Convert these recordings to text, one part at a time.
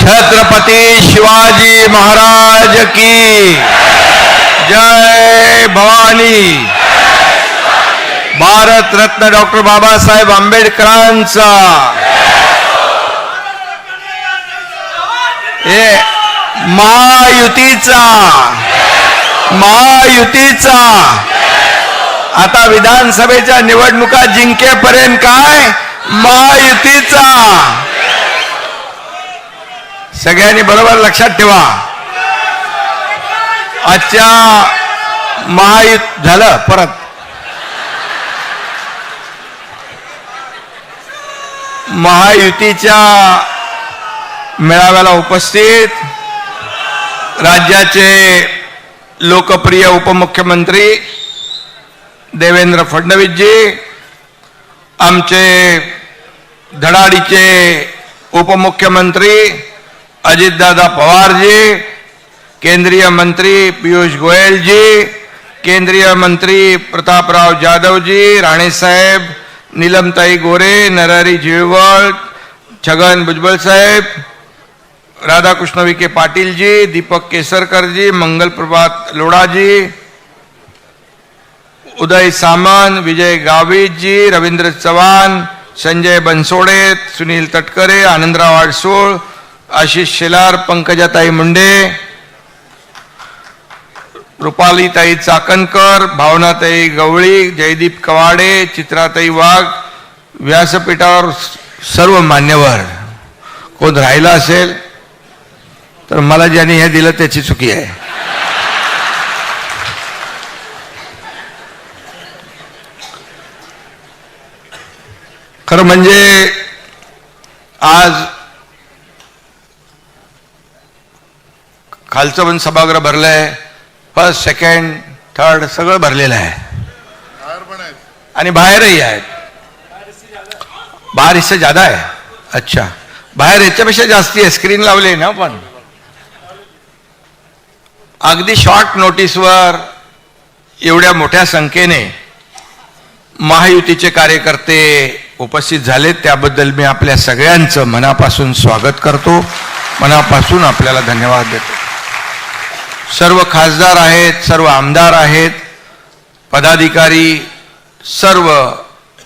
छत्रपती शिवाजी महाराज की जय भवानी. भारत रत्न डॉक्टर बाबासाहेब आंबेडकरांचा महायुतीचा आता विधानसभेच्या निवडणुका जिंकेपर्यंत काय महायुतीचा. सगळ्यांनी बरोबर लक्षात ठेवा. आजच्या महायुत झालं परत महायुतीच्या मेळाव्याला उपस्थित राज्याचे लोकप्रिय उपमुख्यमंत्री देवेंद्र फडणवीसजी, आमचे धडाडीचे उपमुख्यमंत्री अजितदादा पवारजी, केंद्रीय मंत्री पीयूष गोयलजी, केंद्रीय मंत्री प्रतापराव जाधवजी, राणेसाहेब, नीलमताई गोरे, नरहरी झिरवळ, छगन भुजबळ साहेब, राधाकृष्ण विखे पाटीलजी, दीपक केसरकरजी, मंगल प्रभात लोढाजी, उदय सामंत, विजय गावितजी, रवींद्र चव्हाण, संजय बनसोडे, सुनील तटकरे, आनंदराव आडसूळ, आशिष शेलार, पंकजाताई मुंडे, रुपालीताई चाकणकर, भावनाताई गवळी, जयदीप कवाडे, चित्राताई वाघ, व्यासपीठावर सर्व मान्यवर. कोण राहिला असेल तर मला ज्यांनी हे दिलं त्याची चुकी आहे. खरं म्हणजे आज खालचं पण सभागृह भरलंय, फर्स्ट सेकंड थर्ड सगळं भरलेलं आहे आणि बाहेरही आहेत. बाहर इससे ज्यादा आहे. अच्छा, बाहेर याच्यापेक्षा जास्ती आहे. स्क्रीन लावले ना पण अगदी शॉर्ट नोटीसवर एवढ्या मोठ्या संख्येने महायुतीचे कार्यकर्ते उपस्थित झाले त्याबद्दल मी आपल्या सगळ्यांचं मनापासून स्वागत करतो, मनापासून आपल्याला धन्यवाद देतो. सर्व खासदार आहेत, सर्व आमदार आहेत, पदाधिकारी, सर्व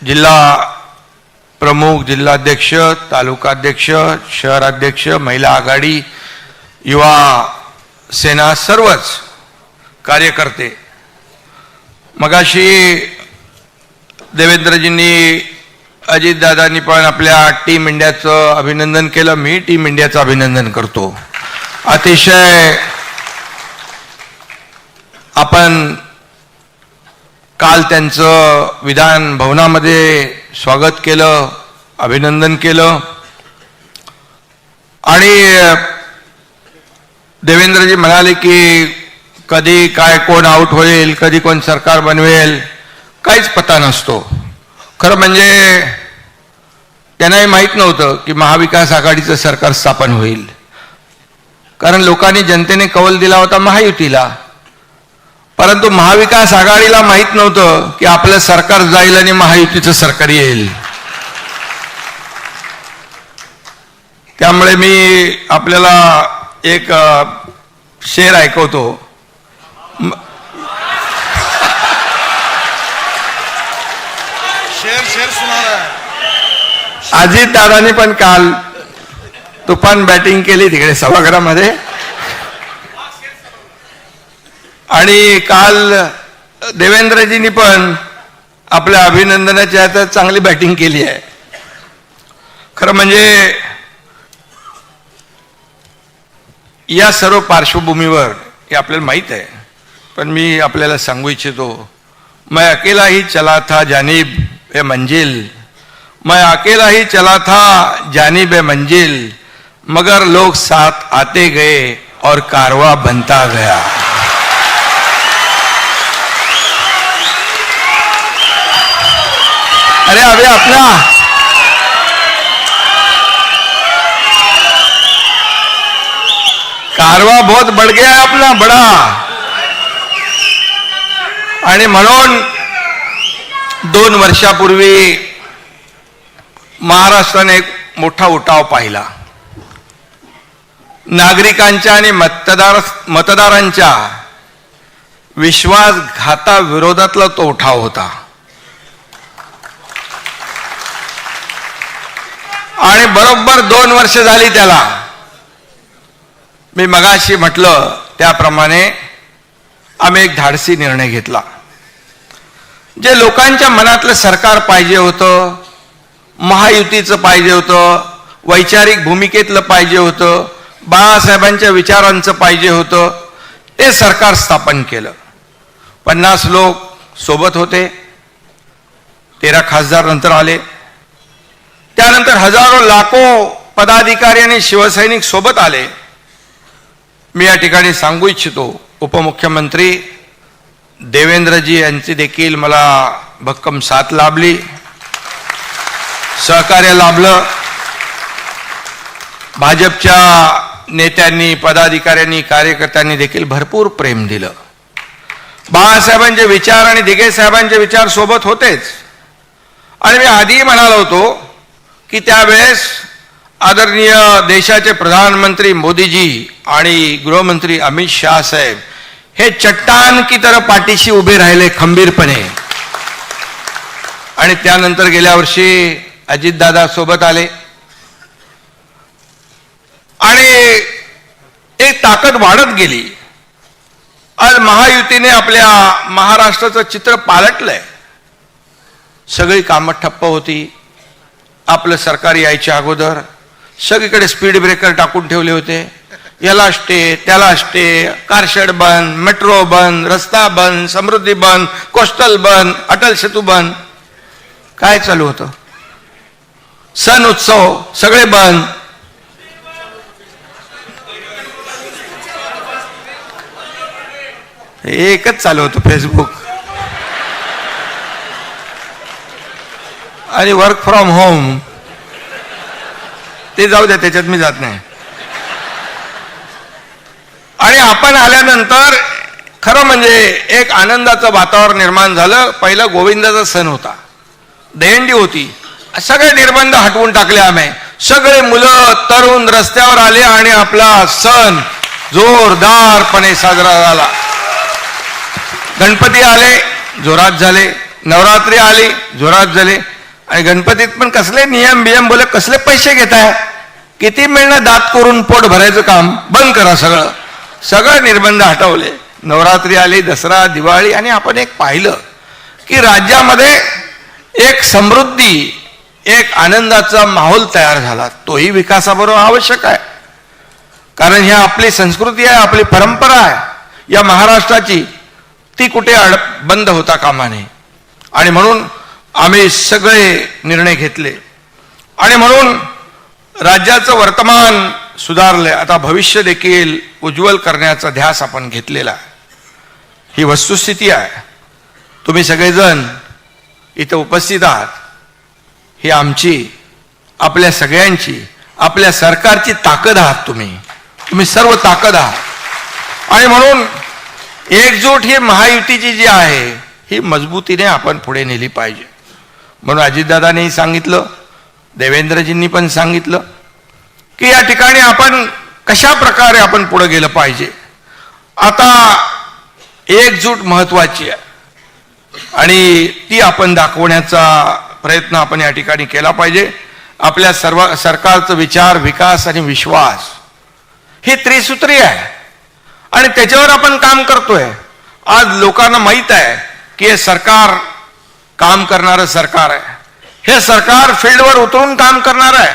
जिल्हा प्रमुख, जिल्हाध्यक्ष, तालुकाध्यक्ष, शहराध्यक्ष, महिला आघाडी, युवा सेना, सर्वच कार्यकर्ते. मगाशी देवेंद्रजींनी, अजितदादांनी पण आपल्या टीम इंडियाचं अभिनंदन केलं. मी टीम इंडियाचं अभिनंदन करतो. अतिशय आपण काल त्यांचं विधान भवनामध्ये स्वागत केलं, अभिनंदन केलं आणि देवेंद्रजी म्हणाले की कधी काय कोण आउट होईल, कधी कोण सरकार बनवेल, काहीच पता नसतो. खरं म्हणजे त्यांनाही माहीत नव्हतं की महाविकास आघाडीचं सरकार स्थापन होईल, कारण लोकांनी जनतेने कौल दिला होता महायुतीला. परंतु महाविकास आघाडीला माहीत नव्हतं की आपलं सरकार जाईल आणि महायुतीचं सरकार येईल. त्यामुळे मी आपल्याला एक शेर ऐकवतो. अजितदादांनी पण काल तुफान बॅटिंग केली तिकडे सभागृहामध्ये आणि काल देवेंद्रजींनी पण आपल्या अभिनंदनाच्या हातात चांगली बॅटिंग केली आहे. खरं म्हणजे या सर्व पार्श्वभूमीवर हे आपल्याला माहीत आहे, पण मी आपल्याला सांगू इच्छितो, मैं अकेला ही चला था जानिब ए मंजिल, मैं अकेला ही चला था जानिब ए मंजिल, मगर लोग साथ आते गए और कारवा बनता गया. अरे अभी अपना कारवा बहुत बढ़ गया है अपना बड़ा. आणि म्हणून 2 वर्षापूर्वी महाराष्ट्राने एक मोठा उठाव पाहिला. नागरिकांच्या आणि मतदारांच्या विश्वासघाताविरोधातला तो उठाव होता. आणि बरोबर 2 वर्ष झाली त्याला. मी मगाशी म्हटलं त्याप्रमाणे आम्ही एक धाडसी निर्णय घेतला. जे लोकांच्या मनातलं सरकार पाहिजे होतं, महायुतीचं पाहिजे होतं, वैचारिक भूमिकेतलं पाहिजे होतं, बाळासाहेबांच्या विचारांचं पाहिजे होतं, ते सरकार स्थापन केलं. 50 लोक सोबत होते, 13 खासदार नंतर आले. त्यानंतर हजारो लाखो पदाधिकारी आणि शिवसैनिक सोबत आले. मी या ठिकाणी सांगू इच्छितो, उपमुख्यमंत्री देवेंद्रजी यांची देखील मला भक्कम साथ लाभली, सहकार्य लाभलं. भाजपच्या नेत्यांनी, पदाधिकाऱ्यांनी, कार्यकर्त्यांनी देखील भरपूर प्रेम दिलं. बाळासाहेबांचे विचार आणि दिघे साहेबांचे विचार सोबत होतेच. आणि मी आधी म्हणालो होतो की त्यावेळेस आदरणीय देशाचे प्रधानमंत्री मोदीजी आणि गृहमंत्री अमित शाह साहेब हे चट्टान की तरह पाठीशी उभे राहिले खंबीरपणे. आणि त्यानंतर गेल्या वर्षी अजितदादा सोबत आले आणि एक ताकद वाढत गेली. आज महायुतीने आपल्या महाराष्ट्राचं चित्र पालटलंय. सगळी कामं ठप्प होती. आपलं सरकार यायच्या अगोदर सगळीकडे स्पीड ब्रेकर टाकून ठेवले होते. याला स्टे, त्याला स्टे, कारशेड बंद, मेट्रो बंद, रस्ता बंद, समृद्धी बंद, कोस्टल बंद, अटल सेतू बंद. काय चालू होतं? सण उत्सव सगळे बंद. एकच चालू होतं, फेसबुक आणि वर्क फ्रॉम होम. ते जाऊ द्या, त्याच्यात मी जात नाही. आणि आपण आल्यानंतर खरं म्हणजे एक आनंदाचं वातावरण निर्माण झालं. पहिला गोविंदाचा सण होता, दहीहंडी होती. सगळे निर्बंध हटवून टाकले आम्ही. सगळे मुलं तरुण रस्त्यावर आले आणि आपला सण जोरदारपणे साजरा झाला. गणपती आले, जोरात झाले. नवरात्री आली, जोरात झाले. आणि गणपतीत पण कसले नियम बियम, बोले कसले पैसे घेताय, किती मिळणं दात करून पोट भरायचं काम बंद करा. सगळं निर्बंध हटवले. नवरात्री आली, दसरा, दिवाळी. आणि आपण एक पाहिलं की राज्यामध्ये एक समृद्धी, एक आनंदाचा माहोल तयार झाला. तोही विकासाबरोबर आवश्यक आहे, कारण ही आपली संस्कृती आहे, आपली परंपरा आहे या महाराष्ट्राची. ती कुठे बंद होता कामा नये. आणि म्हणून आम्ही सगळे निर्णय घेतले. आणि म्हणून राज्याचं वर्तमान सुधारलंय. आता भविष्य देखील उज्ज्वल करण्याचा ध्यास आपण घेतलेला आहे. ही वस्तुस्थिती आहे. तुम्ही सगळेजण इथे उपस्थित आहात. ही आमची, आपल्या सगळ्यांची, आपल्या सरकारची ताकद आहात. तुम्ही सर्व ताकद आहात. आणि म्हणून एकजूट ही महायुतीची जी आहे ही मजबूतीने आपण पुढे नेली पाहिजे. म्हणून अजितदादांनीही सांगितलं, देवेंद्रजींनी पण सांगितलं की या ठिकाणी आपण कशा प्रकारे आपण पुढे गेलं पाहिजे. आता एकजूट महत्वाची आहे आणि ती आपण दाखवण्याचा प्रयत्न आपण या ठिकाणी केला पाहिजे. आपल्या सर्व सरकारचं विचार, विकास आणि विश्वास ही त्रिसूत्री आहे आणि त्याच्यावर आपण काम करतोय. आज लोकांना माहित आहे की हे सरकार काम करणारं सरकार आहे. हे सरकार फील्डवर उतरून काम करणार आहे.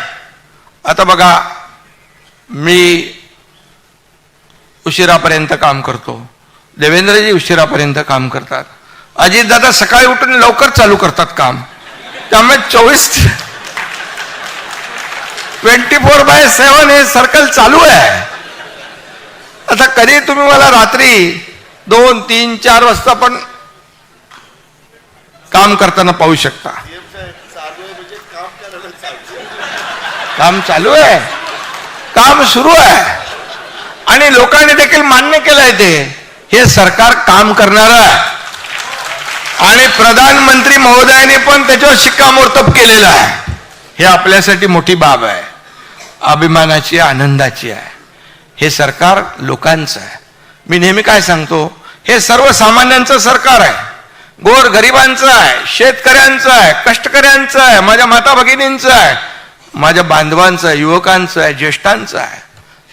आता बघा, मी उशिरापर्यंत काम करतो, देवेंद्रजी उशिरापर्यंत काम करतात, अजितदादा सकाळी उठून लवकर चालू करतात काम. त्यामुळे 24/7 हे सर्कल चालू आहे. आता कधी तुम्ही मला रात्री 2, 3, 4 वाजता पण काम करताना पाहू शकता. काम चालू आहे, काम सुरू आहे आणि लोकांनी देखील मान्य केलंय ते हे सरकार काम करणार आहे. आणि प्रधानमंत्री महोदयांनी पण त्याच्यावर शिक्कामोर्तब केलेला आहे. हे आपल्यासाठी मोठी बाब आहे, अभिमानाची, आनंदाची आहे. हे सरकार लोकांचं आहे. मी नेहमी काय सांगतो, हे सर्वसामान्यांचं सरकार आहे, गोर गरिबांचं आहे, शेतकऱ्यांचं आहे, कष्टकऱ्यांचं आहे, माझ्या माता भगिनींचं आहे, माझ्या बांधवांचं आहे, युवकांचं आहे, ज्येष्ठांचं आहे,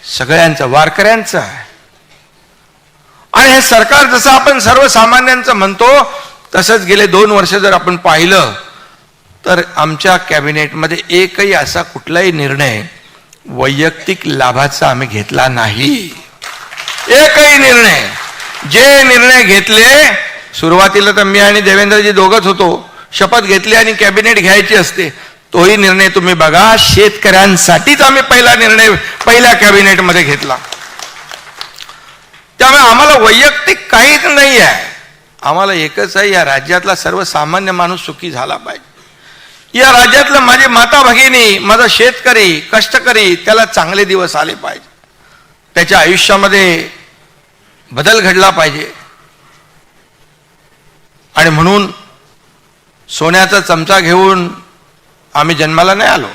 सगळ्यांचं, वारकऱ्यांचं आहे. आणि हे सरकार जसं आपण सर्वसामान्यांचं म्हणतो तसंच गेले 2 वर्ष जर आपण पाहिलं तर आमच्या कॅबिनेटमध्ये एकही असा कुठलाही निर्णय वैयक्तिक लाभाचा आम्ही घेतला नाही. एकही निर्णय. जे निर्णय घेतले, सुरुवातीला तर मी आणि देवेंद्रजी दोघंच होतो, शपथ घेतली आणि कॅबिनेट घ्यायची असते, तोही निर्णय तुम्ही बघा, शेतकऱ्यांसाठीच आम्ही पहिला निर्णय पहिल्या कॅबिनेटमध्ये घेतला. त्यामुळे आम्हाला वैयक्तिक काहीच नाही आहे. आम्हाला एकच आहे, या राज्यातला सर्वसामान्य माणूस सुखी झाला पाहिजे. या राज्यातलं माझी माता भगिनी, माझा शेतकरी, कष्टकरी, त्याला चांगले दिवस आले पाहिजे, त्याच्या आयुष्यामध्ये बदल घडला पाहिजे. आणि म्हणून सोन्याचा चमचा घेऊन आम्ही जन्माला नाही आलो,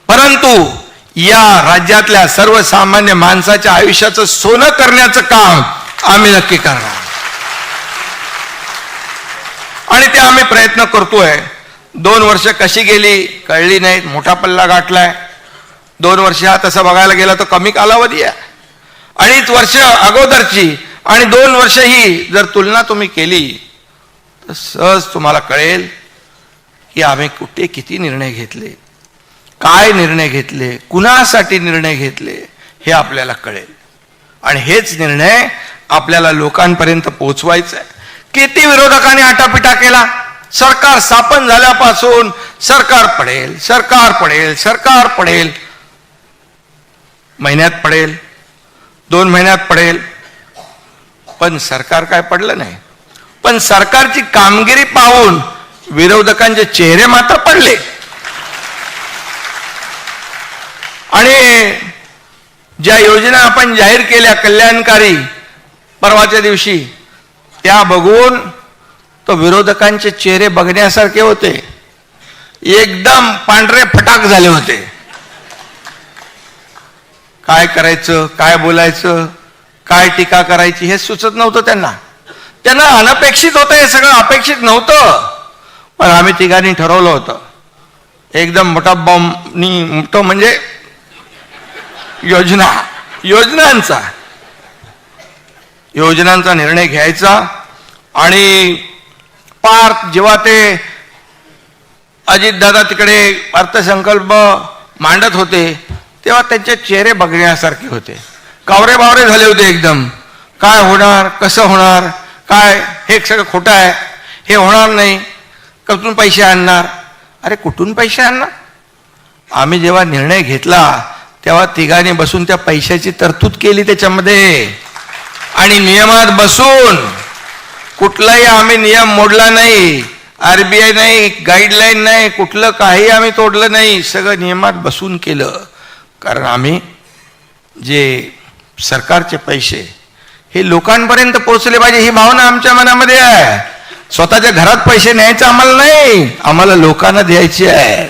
परंतु या राज्यातल्या सर्वसामान्य माणसाच्या आयुष्याचं सोनं करण्याचं काम आम्ही नक्की करणार. आणि ते आम्ही प्रयत्न करतोय. 2 वर्ष कशी गेली कळली नाहीत, मोठा पल्ला गाठलाय. 2 वर्ष हा तसं बघायला गेला तर कमी कालावधी आहे. 2.5 वर्ष अगोदरची आणि 2 वर्ष ही जर तुलना तुम्ही केली तर सहज तुम्हाला कळेल की आम्ही कुठे किती निर्णय घेतले, काय निर्णय घेतले, कुणासाठी निर्णय घेतले, हे आपल्याला कळेल. आणि हेच निर्णय आपल्याला लोकांपर्यंत पोहोचवायचं आहे. किती विरोधकांनी आटापिटा केला, सरकार स्थापन झाल्यापासून सरकार पडेल, सरकार पडेल, सरकार पडेल. महिन्यात पडेल, 2 महिन्यात पडेल, पण सरकार काय पडलं नाही. पण सरकारची कामगिरी पाहून विरोधकांचे चेहरे मात्र पडले. आणि ज्या योजना आपण जाहीर केल्या कल्याणकारी परवाच्या दिवशी, त्या बघून तो विरोधकांचे चेहरे बघण्यासारखे होते, एकदम पांढरे फटाक झाले होते. काय करायचं, काय बोलायचं, काय टीका करायची हे सुचत नव्हतं त्यांना. त्यांना अनपेक्षित होतं, हे सगळं अपेक्षित नव्हतं. पण आम्ही तिघांनी ठरवलं होतं, एकदम मोठा बॉम्बनी, मोठं म्हणजे योजनांचा निर्णय घ्यायचा. आणि पार जेव्हा ते अजितदादा तिकडे अर्थसंकल्प मांडत होते तेव्हा त्यांचे चेहरे बघण्यासारखे होते, कावरे बावरे झाले होते एकदम. काय होणार, कसं होणार, काय हे सगळं खोटं आहे, हे होणार नाही, कुठून पैसे आणणार. अरे कुठून पैसे आणणार? आम्ही जेव्हा निर्णय घेतला तेव्हा तिघांनी बसून त्या पैशाची तरतूद केली त्याच्यामध्ये. आणि नियमात बसून कुठलाही आम्ही नियम मोडला नाही, RBI नाही, गाईडलाईन नाही, कुठलं काही आम्ही तोडलं नाही, सगळं नियमात बसून केलं. कारण आम्ही जे सरकारचे पैसे हे लोकांपर्यंत पोहोचले पाहिजे ही भावना आमच्या मनामध्ये आहे. स्वतःच्या घरात पैसे न्यायचे आम्हाला नाही, आम्हाला लोकांना द्यायचे आहे.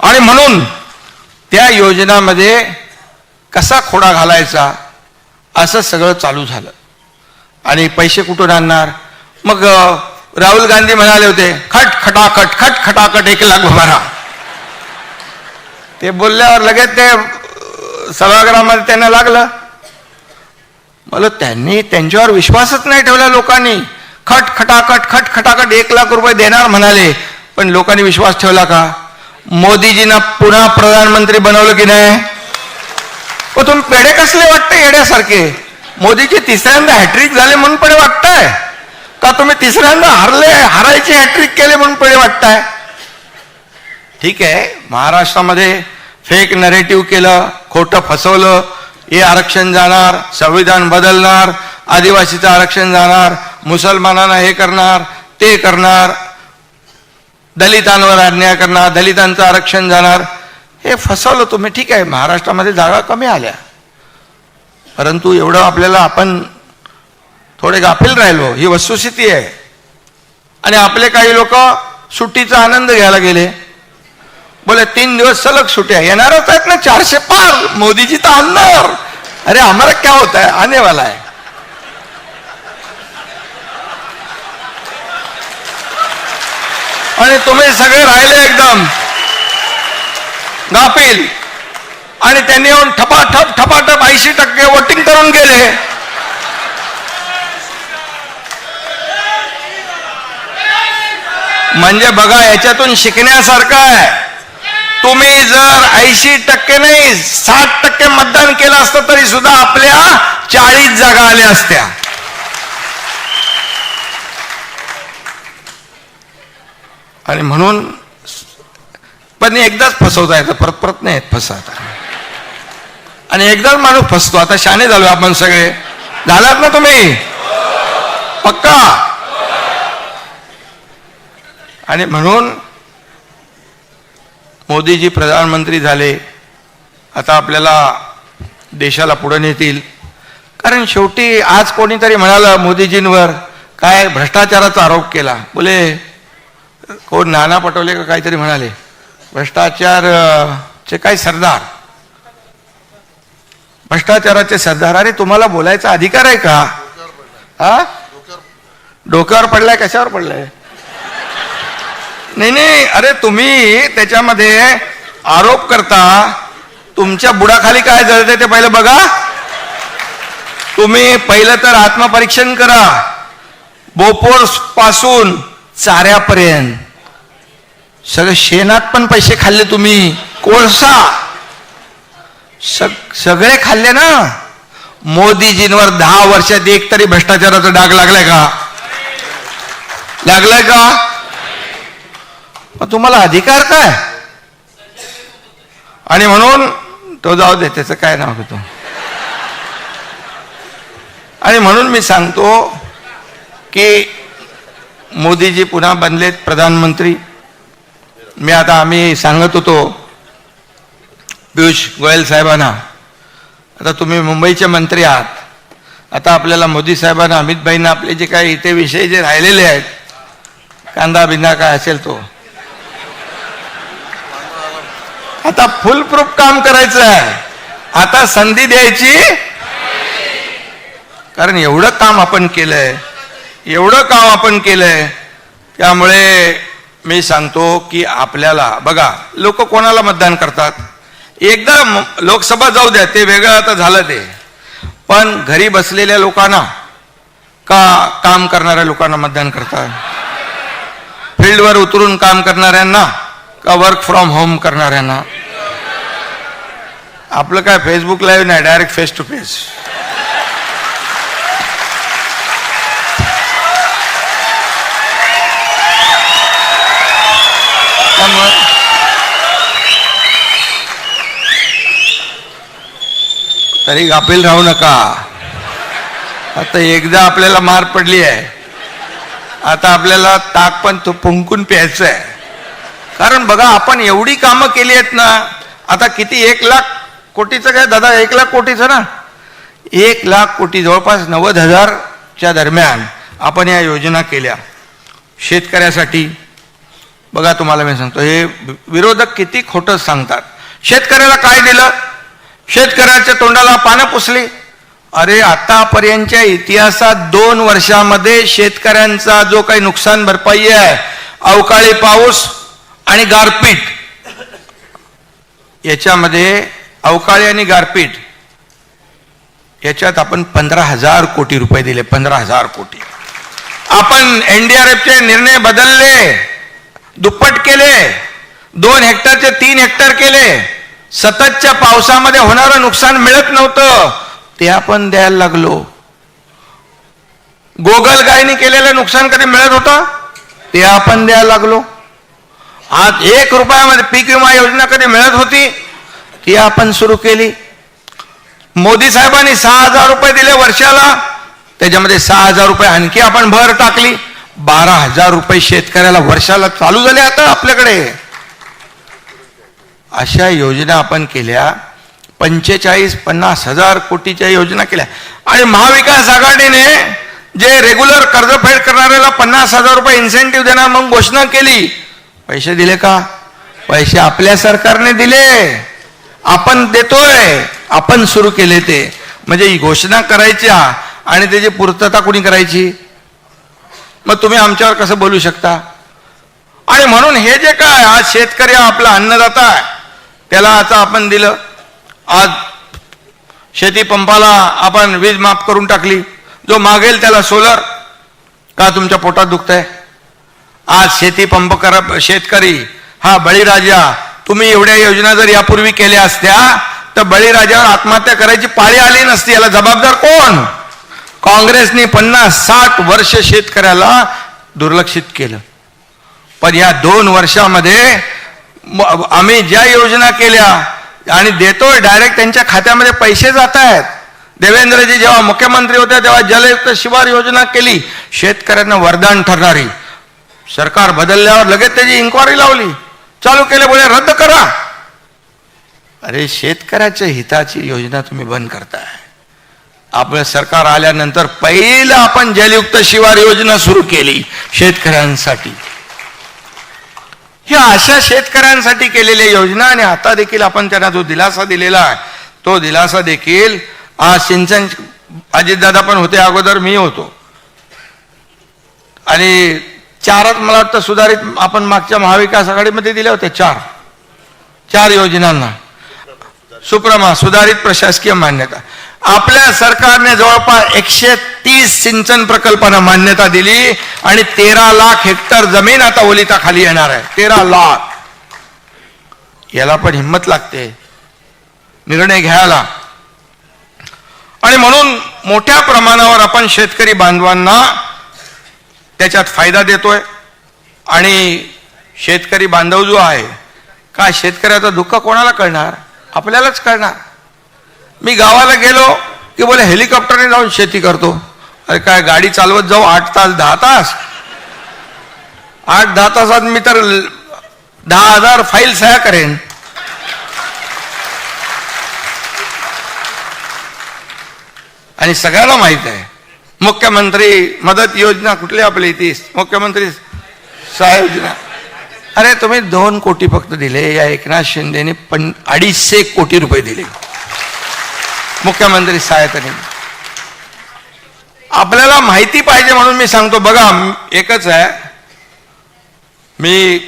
आणि म्हणून त्या योजनामध्ये कसा खोडा घालायचा असं सगळं चालू झालं. आणि पैसे कुठून आणणार? मग राहुल गांधी म्हणाले होते, खट खटाखट खट खटाखट 1 लाख भरा. ते बोलल्यावर लगेच ते सभागृहामध्ये त्यांना लागलं. मला त्यांनी त्यांच्यावर विश्वासच नाही ठेवला लोकांनी. खट खटाखट खट खटाखट 1 लाख रुपये देणार म्हणाले, पण लोकांनी विश्वास ठेवला का? मोदीजींना पुन्हा प्रधानमंत्री बनवलं की नाही? व तुम्ही पेढे कसले वाटते येड्यासारखे? मोदीचे 3ऱ्यांदा हॅट्रिक झाले म्हणून पेढे वाटताय का? तुम्ही 3ऱ्यांदा हारायचे हॅट्रिक केले म्हणून पेढे वाटताय? ठीक आहे, महाराष्ट्रामध्ये फेक नरेटिव्ह केलं, खोटं फसवलं, हे आरक्षण जाणार, संविधान बदलणार, आदिवासीचं आरक्षण जाणार, मुसलमानांना हे करणार, ते करणार, दलितांवर अन्याय करणार, दलितांचं आरक्षण जाणार, हे फसवलं तुम्ही. ठीक आहे, महाराष्ट्रामध्ये जागा कमी आल्या, परंतु एवढं आपल्याला आपण थोडे गाफील राहिलो, ही वस्तुस्थिती आहे. आणि आपले काही लोक सुट्टीचा आनंद घ्यायला गेले. बोले 3 दिवस सलग सुट्या येणारच आहेत ना, 400 पार, मोदीजी तर आणणार. अरे हमारा क्या होता है, आने वाला है. आणि तुम्ही सगळे राहिले एकदम गाफील. आणि त्यांनी येऊन ठपाठप 80% वोटिंग करून गेले. म्हणजे बघा, याच्यातून शिकण्यासारखं आहे. तुम्ही जर 80% नाही 60% मतदान केलं असतं तरी सुद्धा आपल्या 40 जागा आल्या असत्या. आणि म्हणून पण एकदाच फसवता येतं, परत परत नाही येत फसवता. आणि एकदाच माणूस फसतो. आता शाणे झालो आपण सगळे. झालात ना तुम्ही पक्का. आणि म्हणून मोदीजी प्रधानमंत्री झाले. आता आपल्याला देशाला पुढे नेतील. कारण शेवटी आज कोणीतरी म्हणालं मोदीजींवर काय भ्रष्टाचाराचा आरोप केला. बोले कोण नाना पटोले का काहीतरी म्हणाले भ्रष्टाचारचे काय सरदार, भ्रष्टाचाराचे सरदार. अरे तुम्हाला बोलायचा अधिकार आहे का? हा, डोक्यावर पडलाय, कशावर पडलाय? नाही, अरे तुम्ही त्याच्यामध्ये आरोप करता. तुमच्या बुडाखाली काय जळते ते पहिलं बघा. तुम्ही पहिलं तर आत्मपरीक्षण करा. बोपोर पासून चाऱ्यापर्यंत सगळे शेणात पण पैसे खाल्ले तुम्ही. कोळसा सगळे खाल्ले ना. मोदीजींवर 10 वर्षात एक तरी भ्रष्टाचाराचा डाग लागलाय का? लागलाय का? मग तुम्हाला अधिकार काय? आणि म्हणून तो जाऊ दे, त्याचं काय नाव घेतो. आणि म्हणून मी सांगतो की मोदीजी पुन्हा बनलेत प्रधानमंत्री. मी आता आम्ही सांगत होतो पियुष गोयल साहेबांना, आता तुम्ही मुंबईचे मंत्री आहात. आता आपल्याला मोदी साहेबांना, अमित भाईंना आपले जे काही इथे विषय जे राहिलेले आहेत, कांदा बिंदा काय असेल तो, आता फुल प्रूफ काम करायचं आहे. आता संधी द्यायची. कारण एवढं काम आपण केलंय, त्यामुळे मी सांगतो की आपल्याला बघा, लोक कोणाला मतदान करतात. एकदा लोकसभा जाऊ द्या, ते वेगळं आता झालं ते. पण घरी बसलेल्या लोकांना का काम करणाऱ्या लोकांना मतदान करतात? फील्डवर उतरून काम करणाऱ्यांना का वर्क फ्रॉम होम करणाऱ्यांना? आपलं काय फेसबुक लाईव्ह नाही, डायरेक्ट फेस टू फेस. तरी गाफील राहू नका. आता एकदा आपल्याला मार पडली आहे, आता आपल्याला ताक पण तो फुंकून प्यायचं आहे. कारण बघा, आपण एवढी कामं केली आहेत ना. आता किती 1 लाख कोटीचं काय दादा? 1 लाख कोटीचं ना. 1 लाख कोटी, जवळपास 90,000च्या दरम्यान आपण या योजना केल्या शेतकऱ्यासाठी. बघा, तुम्हाला मी सांगतो, हे विरोधक किती खोटं सांगतात. शेतकऱ्याला काय दिलं? शेतकऱ्याच्या तोंडाला पानं पुसली. अरे आतापर्यंतच्या इतिहासात 2 वर्षामध्ये शेतकऱ्यांचा जो काही नुकसान भरपाई आहे, अवकाळी पाऊस आणि गारपीट, याच्यामध्ये अवकाळी आणि गारपीट याच्यात आपण 15,000 कोटी रुपये दिले. 15,000 कोटी. आपण NDRFचे निर्णय बदलले, दुप्पट केले. 2 हेक्टरचे 3 हेक्टर केले. सततच्या पावसामध्ये होणारं नुकसान मिळत नव्हतं, ते आपण द्यायला लागलो. गोगलगायनी केलेलं नुकसान कधी मिळत होतं, ते आपण द्यायला लागलो. आज 1 रुपयामध्ये पीक विमा योजना कधी मिळत होती, ती आपण सुरू केली. मोदी साहेबांनी 6,000 रुपये दिले वर्षाला, त्याच्यामध्ये 6,000 रुपये आणखी आपण भर टाकली. 12,000 रुपये शेतकऱ्याला वर्षाला चालू झाले आता आपल्याकडे. अशा योजना आपण केल्या. 45-50,000 कोटीच्या योजना केल्या. आणि महाविकास आघाडीने जे रेग्युलर कर्जफेड करणाऱ्याला 50,000 रुपये इन्सेंटिव्ह देणार म्हणून घोषणा केली. पैसे दिले का? पैसे आपल्या सरकारने दिले, आपण देतोय, आपण सुरू केले ते. म्हणजे ही घोषणा करायच्या आणि त्याची पूर्तता कोणी करायची? मग तुम्ही आमच्यावर कसं बोलू शकता? आणि म्हणून हे जे काय आज शेतकरी आपला अन्नदाता आहे, त्याला आता आपण दिलं. आज शेती पंपाला आपण वीज माफ करून टाकली, जो मागेल त्याला सोलर. का तुमच्या पोटात दुखतंय? आज शेती पंप करा शेतकरी हा बळीराजा. तुम्ही एवढ्या योजना जर यापूर्वी केल्या असत्या तर बळीराजावर आत्महत्या करायची पाळी आली नसती. याला जबाबदार कोण? काँग्रेसने 50-60 वर्ष शेतकऱ्याला दुर्लक्षित केलं. पण या 2 वर्षामध्ये आम्ही ज्या योजना केल्या आणि देतोय, डायरेक्ट त्यांच्या खात्यामध्ये पैसे जात आहेत. देवेंद्रजी जेव्हा मुख्यमंत्री होते तेव्हा जलयुक्त शिवार योजना केली, शेतकऱ्यांना वरदान ठरणारी. सरकार बदलल्यावर लगेच त्याची इन्क्वायरी लावली, चालू केले, बोले रद्द करा. अरे शेतकऱ्याच्या हिताची योजना तुम्ही बंद करताय. आपलं सरकार आल्यानंतर पहिलं आपण जलयुक्त शिवार योजना सुरू केली शेतकऱ्यांसाठी. ह्या अशा शेतकऱ्यांसाठी केलेल्या योजना, आणि आता देखील आपण त्यांना जो दिलासा दिलेला आहे तो दिलासा देखील आज सिंचन. अजितदादा पण होते अगोदर, मी होतो, आणि 4च मला वाटतं सुधारित आपण मागच्या महाविकास आघाडीमध्ये दिल्या होत्या. 4 योजनांना सुप्रमा सुधारित प्रशासकीय मान्यता. आपल्या सरकारने जवळपास 130 सिंचन प्रकल्पांना मान्यता दिली आणि 13 लाख हेक्टर जमीन आता ओलिताखाली येणार आहे. 13 लाख. याला पण हिंमत लागते निर्णय घ्यायला. आणि म्हणून मोठ्या प्रमाणावर आपण शेतकरी बांधवांना त्याच्यात फायदा देतोय. आणि शेतकरी बांधव जो आहे, काय शेतकऱ्याचं दुःख कोणाला कळणार? आपल्यालाच कळणार. मी गावाला गेलो की बोले हेलिकॉप्टरने जाऊन शेती करतो. अरे काय गाडी चालवत जाऊ 8 तास 10 तास? 8-10 तासात मी तर 10,000 फाईल सह्या करेन. आणि सगळ्याला माहित आहे मुख्यमंत्री मदत योजना कुठली आपली, ती मुख्यमंत्री सहाय्य योजना. अरे तुम्ही 2 कोटी फक्त दिले. या एकनाथ शिंदेने 250 कोटी रुपये दिले मुख्यमंत्री सहाय्यतेने. आपल्याला माहिती पाहिजे म्हणून मी सांगतो. बघा, एकच आहे, मी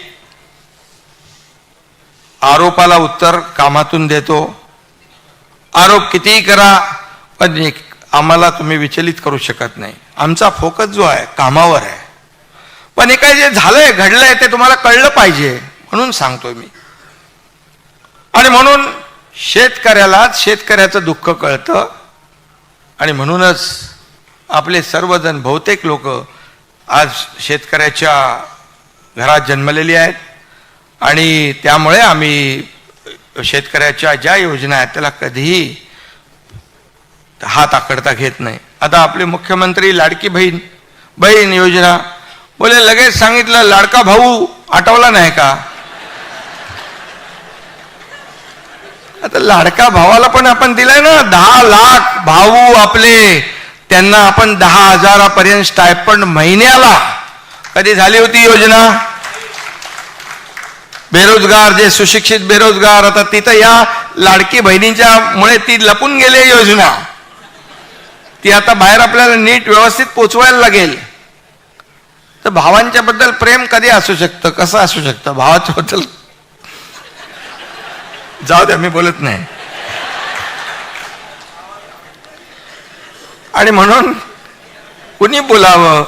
आरोपाला उत्तर कामातून देतो. आरोप कितीही करा, पण आम्हाला तुम्ही विचलित करू शकत नाही. आमचा फोकस जो आहे कामावर आहे. पण हे काय जे झालंय घडलंय ते तुम्हाला कळलं पाहिजे म्हणून सांगतोय मी. आणि म्हणून शेतकऱ्याचं दुःख कळतं. आणि म्हणूनच आपले सर्वजण बहुतेक लोक आज शेतकऱ्याच्या घरात जन्मलेली आहेत. आणि त्यामुळे आम्ही शेतकऱ्याच्या ज्या योजना आहेत त्याला कधीही हात आकडता घेत नाही. आता आपले मुख्यमंत्री लाडकी बहीण योजना, बोले लगेच सांगितलं लाडका भाऊ आठवला नाही का? आता लाडका भावाला पण आपण दिलाय ना 10 लाख भाऊ आपले, त्यांना आपण 10,000 स्टायपंड महिन्याला. कधी झाली होती योजना? बेरोजगार जे सुशिक्षित बेरोजगार, आता तिथं या लाडकी बहिणीच्या मुळे ती लपून गेली योजना. ती आता बाहेर आपल्याला नीट व्यवस्थित पोचवायला लागेल. तर भावांच्या बद्दल प्रेम कधी असू शकतं, कसं असू शकतं? भावाच्या बद्दल जाऊ द्या, मी बोलत नाही. आणि म्हणून कुणी बोलावं.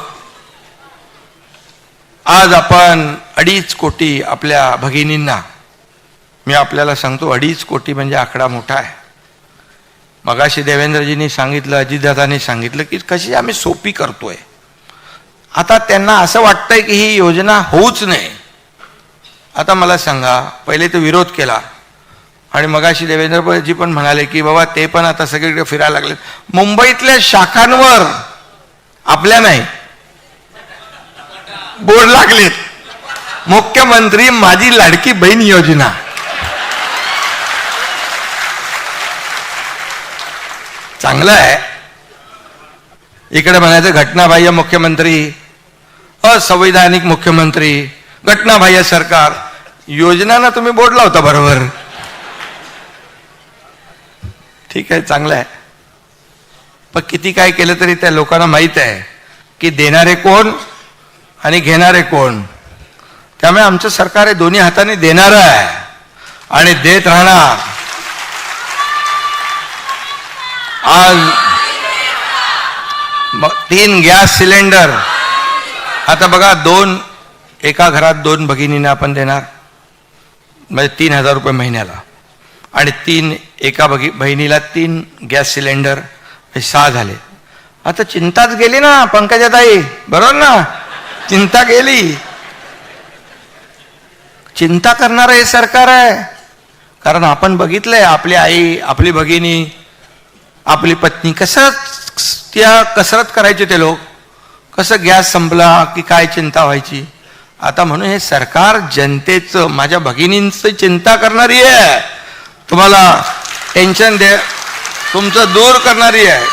आज आपण 2.5 कोटी आपल्या भगिनींना, मी आपल्याला सांगतो 2.5 कोटी म्हणजे आकडा मोठा आहे. मगाशी देवेंद्रजींनी सांगितलं, अजितदादांनी सांगितलं की कशी आम्ही सोपी करतोय. आता त्यांना असं वाटतंय की ही योजना होऊच नये. आता मला सांगा, पहिले तो विरोध केला आणि मगाशी देवेंद्रजी पण म्हणाले की बाबा ते पण आता सगळीकडे फिरायला लागले. मुंबईतल्या शाखांवर आपल्या नाही बोर्ड लागलेत, मुख्यमंत्री माझी लाडकी बहीण योजना. चांगलं आहे. इकडे म्हणायचं घटनाबाह्य मुख्यमंत्री, असंवैधानिक मुख्यमंत्री, घटनाबाह्य सरकार. योजनांना तुम्ही बोर्ड लावता बरोबर. ठीक आहे, चांगलं आहे. पण किती काय केलं तरी त्या लोकांना माहित आहे की देणारे कोण आणि घेणारे कोण. त्यामुळे आमचं सरकार हे दोन्ही हाताने देणारं आहे आणि देत राहणार. आज 3 गॅस सिलेंडर. आता बघा, एका घरात 2 भगिनींना आपण देणार म्हणजे 3,000 रुपये महिन्याला आणि एका बहिणीला 3 गॅस सिलेंडर, 6 झाले. आता चिंताच गेली ना पंकजाताई, बरोबर ना? चिंता गेली. चिंता करणारं हे सरकार आहे. कारण आपण बघितलंय आपली आई, आपली भगिनी, आपली पत्नी कसं त्या कसरत करायचे ते लोक, कसं गॅस संपला की काय चिंता व्हायची. आता म्हणून हे सरकार जनतेचं, माझ्या भगिनींचं चिंता करणारी आहे. तुम्हाला टेन्शन तुमचं दूर करणारी आहे.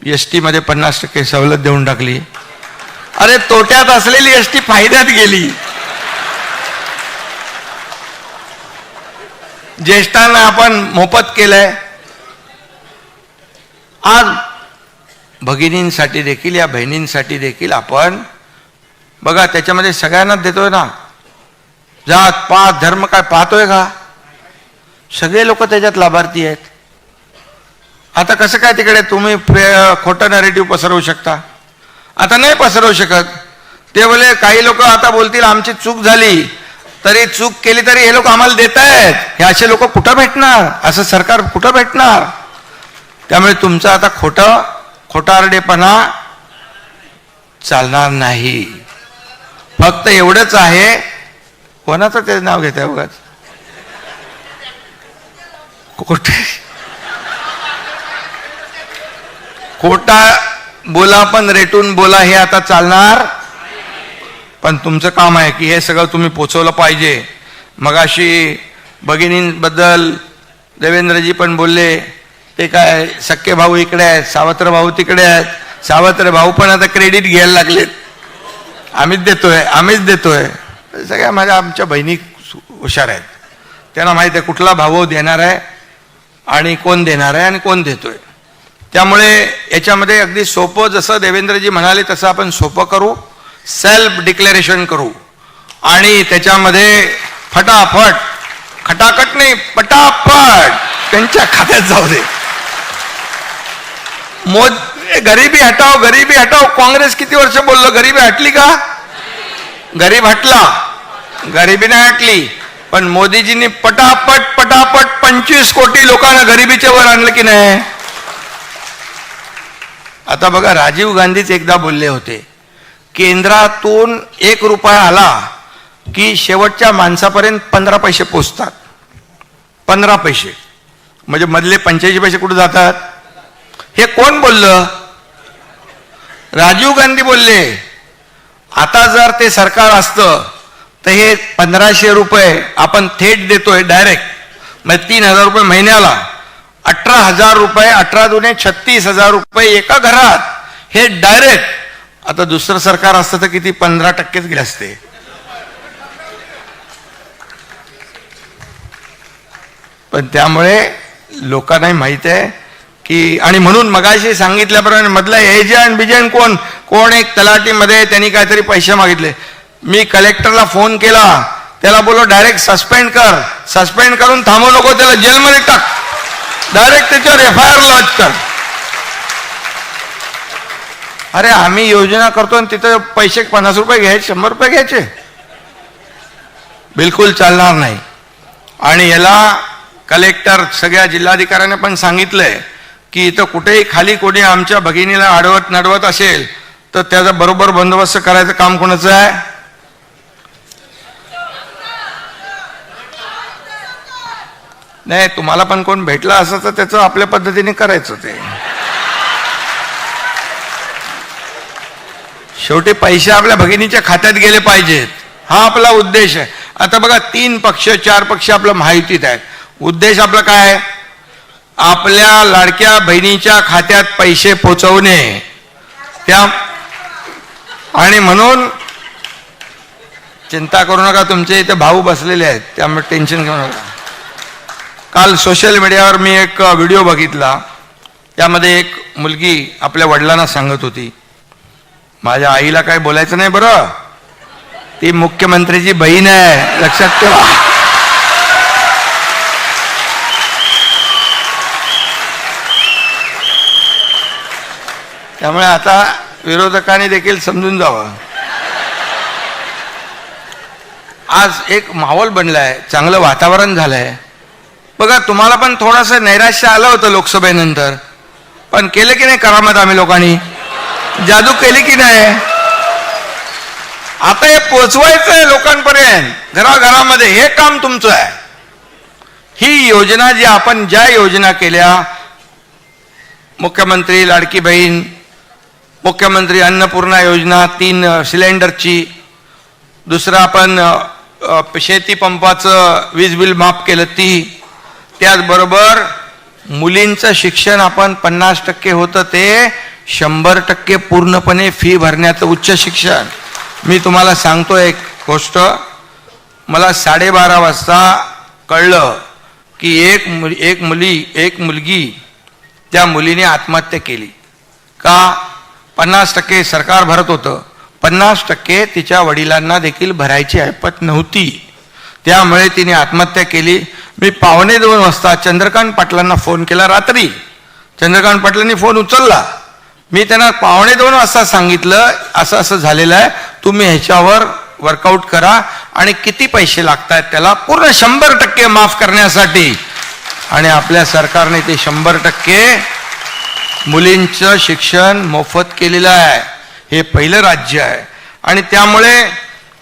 एसटी मध्ये 50% सवलत देऊन टाकली. अरे तोट्यात असलेली एसटी फायद्यात गेली. ज्येष्ठांना आपण मोफत केलंय. आज भगिनींसाठी देखील, या बहिणींसाठी देखील आपण बघा त्याच्यामध्ये सगळ्यांनाच देतोय ना. जात पात धर्म काय पाहतोय का? सगळे लोक त्याच्यात लाभार्थी आहेत. आता कसं काय तिकडे तुम्ही खोटं नॅरेटिव्ह पसरवू शकता? आता नाही पसरवू शकत. ते बोले काही लोक आता बोलतील आमची चूक झाली, तरी चूक केली तरी हे लोक आम्हाला देत आहेत. हे असे लोक कुठं भेटणार? असं सरकार कुठं भेटणार? त्यामुळे तुमचं आता खोटारडेपणा चालणार नाही. फक्त एवढंच आहे, कोणाचं ते नाव घेत आहे उगाच, खोटा बोला पण रेटून बोला, हे आता चालणार. पण तुमचं काम आहे की हे सगळं तुम्ही पोचवलं पाहिजे. मगाशी भगिनींबद्दल देवेंद्रजी पण बोलले, ते काय सख्खे भाऊ इकडे आहेत, सावत्र भाऊ तिकडे आहेत. सावत्र भाऊ पण आता क्रेडिट घ्यायला लागलेत, आम्हीच देतोय. सगळ्या आमच्या बहिणी हुशार आहेत. त्यांना माहित आहे कुठला भाऊ देणार आहे आणि कोण देणार आहे आणि कोण देतोय. त्यामुळे याच्यामध्ये अगदी सोपं, जसं देवेंद्रजी म्हणाले तसं आपण सोपं करू. सेल्फ डिक्लेरेशन करू आणि त्याच्यामध्ये फटाफट, खटाखट नाही, पटापट त्यांच्या खात्यात जाऊ दे. गरीबी हटाओ. काँग्रेस किती वर्ष बोललो, गरीबी हटली का? गरीब हटला, गरिबी नाही हटली. पण मोदीजींनी पटापट 25 कोटी लोकांना गरिबीच्या वर आणलं की नाही? आता बघा, राजीव गांधीच एकदा बोलले होते, केंद्रातून 1 रुपया आला की शेवटच्या माणसापर्यंत 15 पैसे पोचतात. 15 पैसे म्हणजे मधले 85 पैसे कुठे जातात? हे कोण बोललं? राजीव गांधी बोलले. आता जर ते सरकार असतं तर हे 1500 रुपये आपण थेट देतोय डायरेक्ट, म्हणजे 3000 रुपये महिन्याला, 18,000 रुपये, 18 दुने 36,000 रुपये एका घरात, हे डायरेक्ट. आता दुसरं सरकार असतं तर किती? 15%च गेले असते. पण त्यामुळे लोकांनाही माहित आहे की, आणि म्हणून मगाशी सांगितल्याप्रमाणे मधला एजंट बिजंट कोण एक तलाठीमध्ये त्यांनी काहीतरी पैसे मागितले. मी कलेक्टरला फोन केला, त्याला बोलो डायरेक्ट सस्पेंड करून थांबवू नको, त्याला जेलमध्ये टाक, डायरेक्ट त्याच्यावर FIR लॉन्च कर. अरे आम्ही योजना करतो आणि तिथं पैसे 50 रुपये घ्यायचे, 100 रुपये घ्यायचे, बिलकुल चालणार नाही. आणि याला कलेक्टर सगळ्या जिल्हाधिकाऱ्यांना पण सांगितलंय की इथं कुठेही खाली कोणी आमच्या भगिनीला अडवत नडवत असेल तर त्याचा बरोबर बंदोबस्त करायचं काम कोणाचं आहे? नाही, तुम्हाला पण कोण भेटला असं तर त्याचं आपल्या पद्धतीने करायचं. ते शेवटी पैसे आपल्या भगिनीच्या खात्यात गेले पाहिजेत, हा आपला उद्देश आहे. आता बघा, 3 पक्ष 4 पक्ष आपल्या महायुतीत आहेत. उद्देश आपला काय आहे? आपल्या लाडक्या बहिणीच्या खात्यात पैसे पोचवणे. आणि म्हणून चिंता करू नका, तुमचे इथे भाऊ बसलेले आहेत, त्यामुळे टेन्शन घेऊ नका. काल सोशल मीडियावर मी एक व्हिडिओ बघितला. त्यामध्ये एक मुलगी आपल्या वडिलांना सांगत होती, माझ्या आईला काही बोलायचं नाही बरं, ती मुख्यमंत्रीची बहीण आहे, लक्षात ठेवा. त्यामुळे आता विरोधकांनी देखील समजून जावं. आज एक माहोल बनलाय, चांगलं वातावरण झालंय. बघा, तुम्हाला पण थोडंसं नैराश्य आलं होतं लोकसभेनंतर, पण केलं की नाही करामत आम्ही लोकांनी, जादू केली की नाही. आता हे पोचवायचं आहे लोकांपर्यंत, घराघरामध्ये, हे काम तुमचं आहे. ही योजना जी आपण ज्या योजना केल्या, मुख्यमंत्री लाडकी बहीण, मुख्यमंत्री अन्नपूर्णा योजना 3 सिलेंडरची, दुसरं आपण शेती पंपाचं वीज बिल माफ केलं ती, त्याचबरोबर मुलींचं शिक्षण आपण 50% होतं ते 100% पूर्णपणे फी भरण्याचं उच्च शिक्षण. मी तुम्हाला सांगतो एक गोष्ट, मला 12:30 वाजता कळलं की एक मुलगी त्या मुलीने आत्महत्या केली. का? 50% सरकार भरत होतं, 50% तिच्या वडिलांना देखील भरायची ऐपत नव्हती, त्यामुळे तिने आत्महत्या केली. मी 1:45 वाजता चंद्रकांत पाटलांना फोन केला. रात्री चंद्रकांत पाटलांनी फोन उचलला. मी त्यांना 1:45 वाजता सांगितलं, असं असं झालेलं आहे, तुम्ही ह्याच्यावर वर्कआउट करा आणि किती पैसे लागतात त्याला पूर्ण 100% माफ करण्यासाठी. आणि आपल्या सरकारने ते 100% मुलींचं शिक्षण मोफत केलेलं आहे. हे पहिलं राज्य आहे. आणि त्यामुळे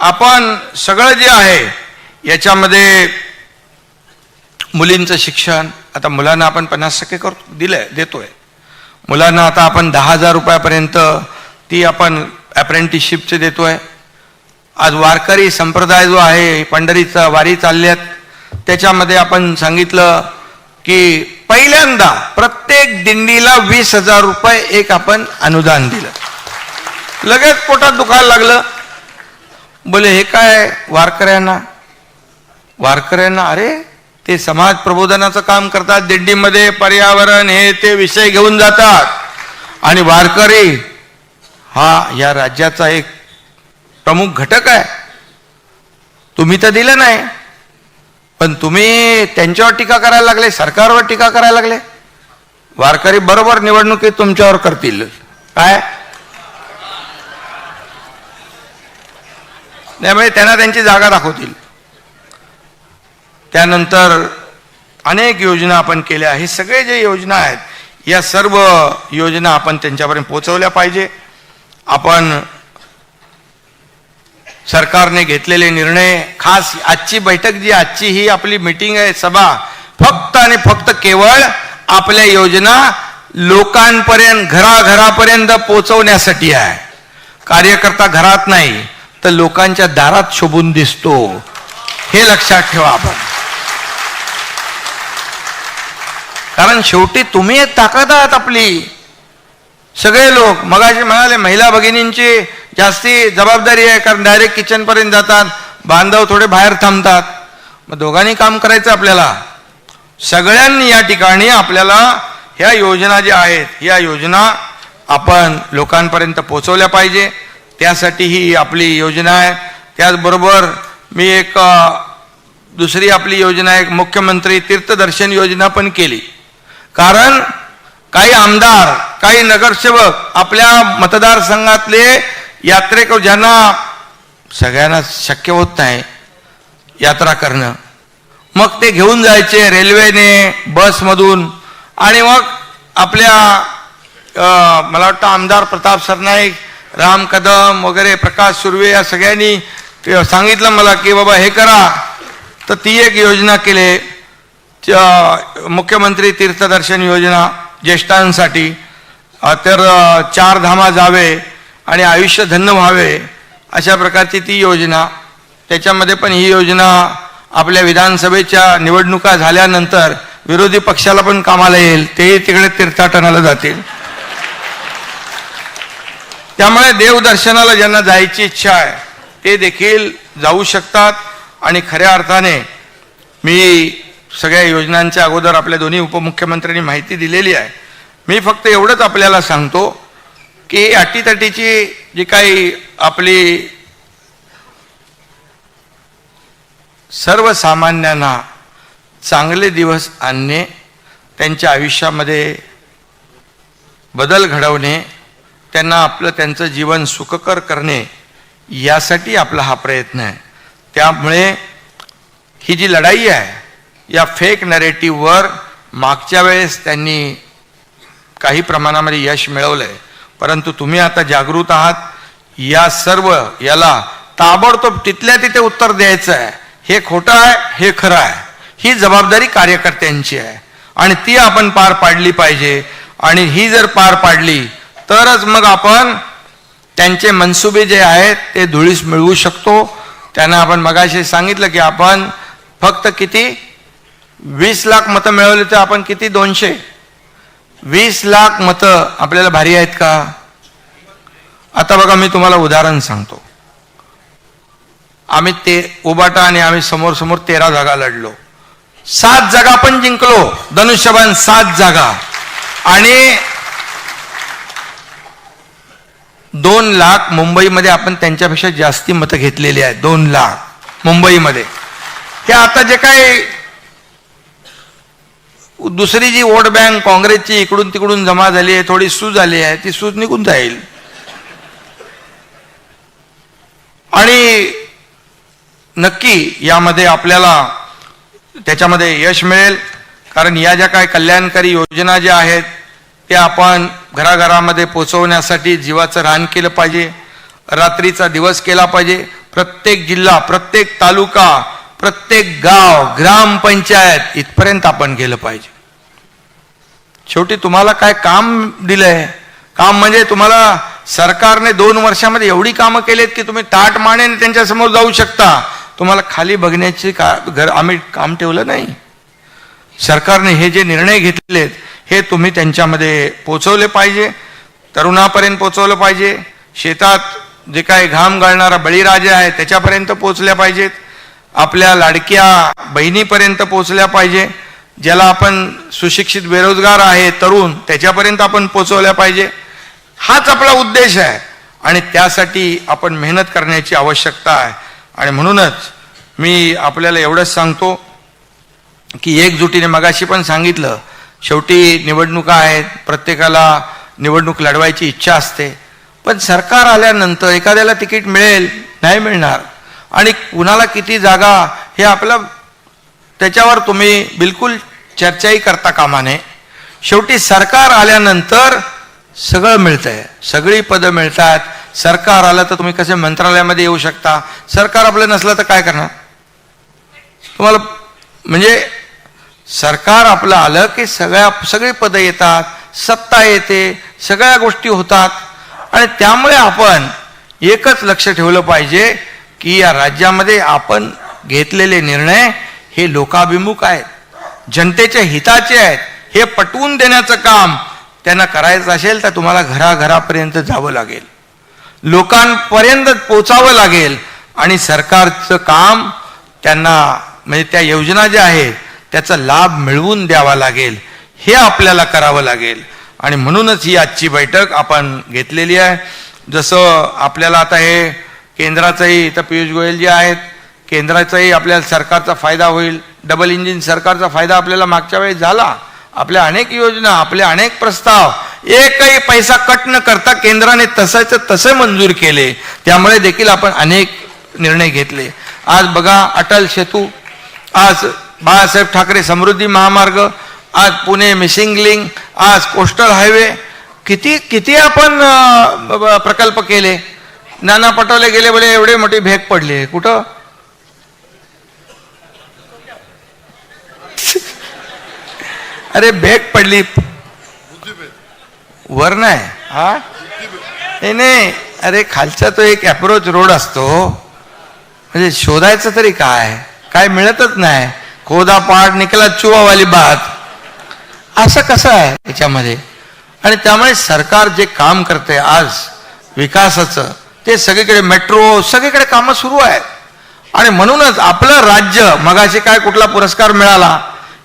आपण सगळं जे आहे याच्यामध्ये मुलींचं शिक्षण, आता मुलांना आपण 50% देतोय. मुलांना आता आपण 10,000 रुपयापर्यंत ती आपण अप्रेंटिसशिपचे देतोय. आज वारकरी संप्रदाय जो आहे, पंढरीचा वारी चालल्यात, त्याच्यामध्ये आपण सांगितलं की पहिल्यांदा प्रत्येक दिंडीला 20,000 रुपये एक आपण अनुदान दिलं. लगेच पोटात दुखायला लागलं. बोले हे काय वारकऱ्यांना अरे ते समाज प्रबोधनाचं काम करतात, दिंडीमध्ये पर्यावरण हे ते विषय घेऊन जातात. आणि वारकरी हा या राज्याचा एक प्रमुख घटक आहे. तुम्ही तर दिलं नाही, पण तुम्ही त्यांच्यावर टीका करायला लागले, सरकारवर टीका करायला लागले. वारकरी बरोबर निवडणुकीत तुमच्यावर करतील काय, त्यामुळे त्यांना त्यांची जागा दाखवतील. त्यानंतर अनेक योजना आपण केल्या. हे सगळे जे योजना आहेत, या सर्व योजना आपण त्यांच्यापर्यंत पोहोचवल्या पाहिजे. आपण सरकारने घेतलेले निर्णय, खास आजची बैठक जी, आजची ही आपली मीटिंग आहे, सभा, फक्त आणि फक्त केवळ आपल्या योजना लोकांपर्यंत, घराघरापर्यंत पोहोचवण्यासाठी आहे. कार्यकर्ता घरात नाही तर लोकांच्या दारात शोभून दिसतो, हे लक्षात ठेवा आपण. कारण शेवटी तुम्ही ताकद आहात आपली. सगळे लोक मगाशी म्हणाले, महिला भगिनींची जास्ती जबाबदारी आहे, कारण डायरेक्ट किचन पर्यंत जातात, बांधव थोडे बाहेर थांबतात. मग दोघांनी काम करायचं आपल्याला. सगळ्यांनी या ठिकाणी आपल्याला ह्या योजना ज्या आहेत, या योजना आपण लोकांपर्यंत पोहोचवल्या पाहिजे. त्यासाठी ही आपली योजना आहे. त्याचबरोबर मी एक दुसरी आपली योजना आहे, मुख्यमंत्री तीर्थदर्शन योजना पण केली. कारण काही आमदार, काही नगरसेवक आपल्या मतदारसंघातले यात्रेकरू, ज्यांना सगळ्यांना शक्य होत नाही यात्रा करणं, मग ते घेऊन जायचे रेल्वेने, बसमधून. आणि मग आपल्या मला वाटतं आमदार प्रताप सरनाईक, राम कदम वगैरे, प्रकाश सुर्वे, या सगळ्यांनी सांगितलं मला की बाबा हे करा. तर ती एक योजना केली, मुख्यमंत्री तीर्थदर्शन योजना ज्येष्ठांसाठी. तर 4 धामा जावे आणि आयुष्य धन्य व्हावे, अशा प्रकारची ती योजना. त्याच्यामध्ये पण ही योजना आपल्या विधानसभेच्या निवडणुका झाल्यानंतर विरोधी पक्षाला पण कामाला येईल, तेही तिकडे तीर्थाटनाला जातील. त्यामुळे देवदर्शनाला ज्यांना जायची इच्छा आहे ते देखील जाऊ शकतात. आणि खऱ्या अर्थाने मी सगळ्या योजनांच्या अगोदर आपल्या दोन्ही उपमुख्यमंत्र्यांनी माहिती दिलेली आहे. मी फक्त एवढंच आपल्याला सांगतो की अटीतटीची जी काही आपली सर्वसामान्यांना चांगले दिवस आणणे, त्यांच्या आयुष्यामध्ये बदल घडवणे, त्यांना त्यांचं जीवन सुखकर करणे, यासाठी आपला हा प्रयत्न आहे. त्यामुळे ही जी लढाई आहे या फेक नरेटिव्हवर मागच्या वेळेस त्यांनी काही प्रमाणामध्ये यश मिळवलंय, परंतु तुम्ही आता जागृत आहात. या सर्व याला ताबडतोब तिथल्या तिथे उत्तर द्यायचं आहे. हे खोटं आहे, हे खरं आहे. ही जबाबदारी कार्यकर्त्यांची आहे आणि ती आपण पार पाडली पाहिजे. आणि ही जर पार पाडली तरच मग आपण त्यांचे मनसुबे जे आहेत ते धुळीस मिळवू शकतो. त्यांना आपण मगाशी सांगितलं की आपण फक्त किती 20 लाख मतं मिळवली तर आपण किती 220 लाख मतं आपल्याला भारी आहेत का? आता बघा मी तुम्हाला उदाहरण सांगतो. आम्ही उबाटा आणि आम्ही समोर समोर 13 जागा लढलो, 7 जागा पण जिंकलो, धनुष्यबाण 7 जागा. आणि 2 लाख मुंबईमध्ये आपण त्यांच्यापेक्षा जास्ती मतं घेतलेली आहेत. 2 लाख मुंबईमध्ये. हे आता जे काही दुसरी जी वोट बँक काँग्रेसची इकडून तिकडून जमा झाली आहे, थोडी सूज आली आहे, ती सूज निघून जाईल. आणि नक्की यामध्ये आपल्याला त्याच्यामध्ये यश मिळेल. कारण या ज्या काही कल्याणकारी योजना ज्या आहेत त्या आपण घराघरामध्ये पोचवण्यासाठी जीवाचं रान केलं पाहिजे, रात्रीचा दिवस केला पाहिजे. प्रत्येक जिल्हा, प्रत्येक तालुका, प्रत्येक गाव, ग्रामपंचायत इथपर्यंत आपण गेलं पाहिजे. शेवटी तुम्हाला काय काम दिलंय? काम म्हणजे तुम्हाला सरकारने 2 वर्षामध्ये एवढी कामं केलीत की तुम्ही ताट मानेने त्यांच्या समोर जाऊ शकता. तुम्हाला खाली बघण्याची आम्ही काम ठेवलं नाही. सरकारने हे जे निर्णय घेतलेत हे तुम्ही त्यांच्यामध्ये पोचवले पाहिजे, तरुणापर्यंत पोचवलं पाहिजे. शेतात जे काही घाम गाळणारा बळीराजा आहे त्याच्यापर्यंत पोचल्या पाहिजेत. आपल्या लाडक्या बहिणीपर्यंत पोचल्या पाहिजे. ज्याला आपण सुशिक्षित बेरोजगार आहे तरुण त्याच्यापर्यंत आपण पोचवल्या पाहिजे. हाच आपला उद्देश आहे आणि त्यासाठी आपण मेहनत करण्याची आवश्यकता आहे. आणि म्हणूनच मी आपल्याला एवढंच सांगतो की एकजुटीने मगाशी पण सांगितलं, शेवटी निवडणुका आहेत, प्रत्येकाला निवडणूक लढवायची इच्छा असते. पण सरकार आल्यानंतर एखाद्याला तिकीट मिळेल, नाही मिळणार, आणि कुणाला किती जागा हे आपलं त्याच्यावर तुम्ही बिलकुल चर्चाही करता कामा नये. शेवटी सरकार आल्यानंतर सगळं मिळतंय, सगळी पदं मिळतात. सरकार आलं तर तुम्ही कसे मंत्रालयामध्ये येऊ शकता, सरकार आपलं नसलं तर काय करणार? तुम्हाला म्हणजे सरकार आपलं आलं की सगळी पदं येतात, सत्ता येते, सगळ्या गोष्टी होतात. आणि त्यामुळे आपण एकच लक्ष ठेवलं पाहिजे की या राज्यामध्ये आपण घेतलेले निर्णय हे लोकाभिमुख आहेत, जनतेच्या हिताचे आहेत. हे पटवून देण्याचं काम त्यांना करायचं असेल तर तुम्हाला घराघरापर्यंत जावं लागेल, लोकांपर्यंत पोचावं लागेल. आणि सरकारचं काम त्यांना म्हणजे त्या योजना ज्या आहेत त्याचा लाभ मिळवून द्यावा लागेल. हे आपल्याला करावं लागेल. आणि म्हणूनच ही आजची बैठक आपण घेतलेली आहे. जसं आपल्याला आता हे केंद्राचंही इथं पियुष गोयल जे आहेत, केंद्राचाही आपल्याला सरकारचा फायदा होईल. डबल इंजिन सरकारचा फायदा आपल्याला मागच्या वेळेस झाला. आपल्या अनेक योजना, आपले अनेक प्रस्ताव एकही पैसा कट न करता केंद्राने तसे मंजूर केले. त्यामुळे देखील आपण अनेक निर्णय घेतले. आज बघा अटल सेतू, आज बाळासाहेब ठाकरे समृद्धी महामार्ग, आज पुणे मिसिंग लिंक, आज कोस्टल हायवे, किती किती आपण प्रकल्प केले. नाना पटोले गेले बोले एवढे मोठी भेग पडली, कुठं? अरे भेग पडली वर नाही. हा नाही, अरे खालचा तो एक अप्रोच रोड असतो, म्हणजे शोधायचं तरी काय, काय मिळतच नाही. खोदा पाड निकला चुवावाली बात, असं कसं आहे याच्यामध्ये. आणि त्यामुळे सरकार जे काम करते, आज विकासाचं, ते सगळीकडे मेट्रो, सगळीकडे कामं सुरू आहेत. आणि म्हणूनच आपलं राज्य, मगाशी काय कुठला पुरस्कार मिळाला,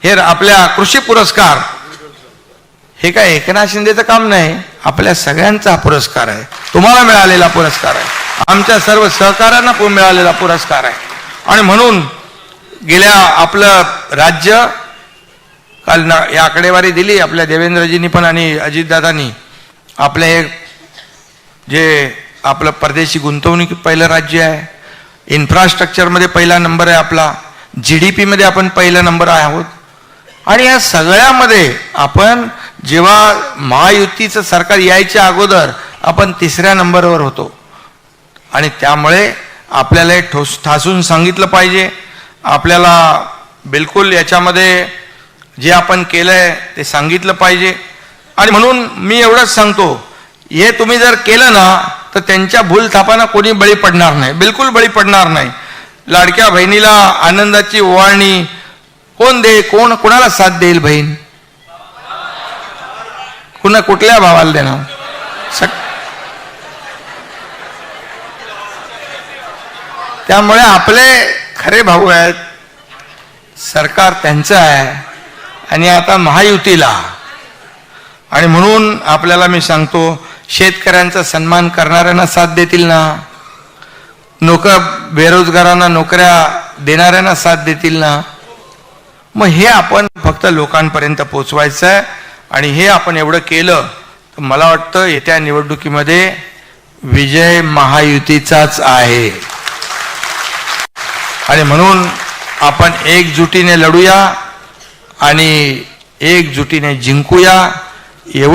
हे आपल्या कृषी पुरस्कार, हे काय एकनाथ शिंदेचं काम नाही, आपल्या सगळ्यांचा पुरस्कार आहे. तुम्हाला मिळालेला पुरस्कार आहे, आमच्या सर्व सहकाऱ्यांना मिळालेला पुरस्कार आहे. आणि म्हणून गेल्या आपलं राज्य काल ही आकडेवारी दिली आपल्या देवेंद्रजींनी पण आणि अजितदादांनी, आपलं हे जे आपलं परदेशी गुंतवणूक पहिलं राज्य आहे, इन्फ्रास्ट्रक्चरमध्ये पहिला नंबर आहे आपला, GDP मध्ये आपण पहिला नंबर आहोत. आणि या सगळ्यामध्ये आपण जेव्हा महायुतीचं सरकार यायच्या अगोदर आपण 3ऱ्या नंबरवर होतो. आणि त्यामुळे आपल्याला हे ठासून सांगितलं पाहिजे, आपल्याला बिलकुल याच्यामध्ये जे आपण केलंय ते सांगितलं पाहिजे. आणि म्हणून मी एवढंच सांगतो, हे तुम्ही जर केलं ना तर त्यांच्या भूलथापांना कोणी बळी पडणार नाही, बिलकुल बळी पडणार नाही. लाडक्या बहिणीला आनंदाची ओवाळणी कोण कोणाला साथ देईल? बहीण कुठल्या भावाला देणार? त्यामुळे आपले खरे भाऊ आहेत, सरकार त्यांचं आहे आणि आता महायुतीला. आणि म्हणून आपल्याला मी सांगतो, शेतकऱ्यांचा सन्मान करणाऱ्यांना साथ देतील ना, बेरोजगारांना नोकऱ्या देणाऱ्यांना साथ देतील ना. मग हे आपण फक्त लोकांपर्यंत पोचवायचं आहे. आणि हे आपण एवढं केलं तर मला वाटतं येत्या निवडणुकीमध्ये विजय महायुतीचाच आहे. आणि म्हणून आपण एकजुटीने लढूया आणि एकजुटीने जिंकूया. एवढं